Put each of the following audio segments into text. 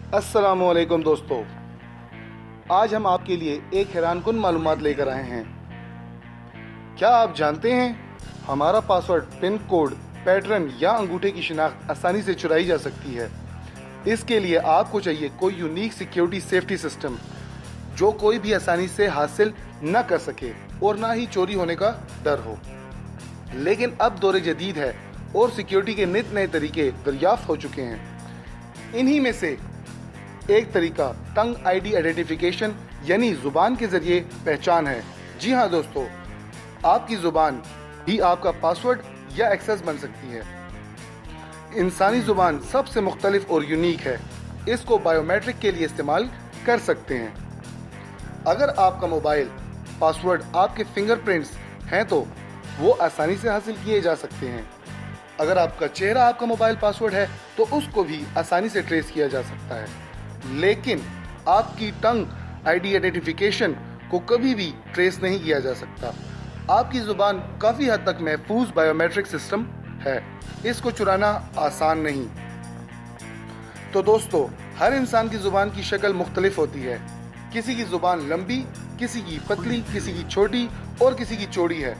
अस्सलाम वालेकुम दोस्तों, आज हम आपके लिए एक हैरान कुन मालूमात लेकर आए हैं। क्या आप जानते हैं हमारा पासवर्ड, पिन कोड, पैटर्न या अंगूठे की शिनाख्त आसानी से चुराई जा सकती है। इसके लिए आपको चाहिए कोई यूनिक सिक्योरिटी सेफ्टी सिस्टम जो कोई भी आसानी से हासिल न कर सके और ना ही चोरी होने का डर हो। लेकिन अब दौर जदीद है और सिक्योरिटी के नित नए तरीके दरियाफ्त हो चुके हैं। इन्हीं में से एक तरीका टंग आईडी आइडेंटिफिकेशन यानी जुबान के जरिए पहचान है। जी हाँ दोस्तों, आपकी जुबान ही आपका पासवर्ड या एक्सेस बन सकती है। इंसानी जुबान सबसे मुख्तलिफ और यूनिक है। इसको बायोमेट्रिक के लिए इस्तेमाल कर सकते हैं। अगर आपका मोबाइल पासवर्ड आपके फिंगरप्रिंट्स हैं तो वो आसानी से हासिल किए जा सकते हैं। अगर आपका चेहरा आपका मोबाइल पासवर्ड है तो उसको भी आसानी से ट्रेस किया जा सकता है। लेकिन आपकी टंग आईडी आइडेंटिफिकेशन को कभी भी ट्रेस नहीं किया जा सकता। आपकी जुबान काफ़ी हद तक महफूज बायोमेट्रिक सिस्टम है, इसको चुराना आसान नहीं। तो दोस्तों, हर इंसान की जुबान की शक्ल मुख्तलिफ होती है। किसी की जुबान लंबी, किसी की पतली, किसी की छोटी और किसी की चौड़ी है।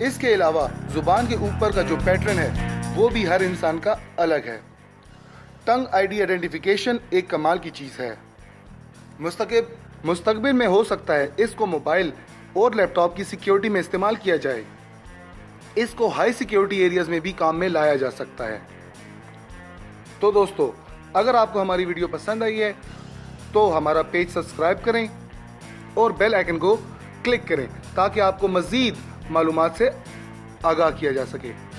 इसके अलावा जुबान के ऊपर का जो पैटर्न है वो भी हर इंसान का अलग है। टंग आईडी आइडेंटिफिकेशन एक कमाल की चीज़ है। मुस्तकबिल में हो सकता है इसको मोबाइल और लैपटॉप की सिक्योरिटी में इस्तेमाल किया जाए। इसको हाई सिक्योरिटी एरियाज में भी काम में लाया जा सकता है। तो दोस्तों, अगर आपको हमारी वीडियो पसंद आई है तो हमारा पेज सब्सक्राइब करें और बेल आइकन को क्लिक करें ताकि आपको मज़ीद मालूमात से आगाह किया जा सके।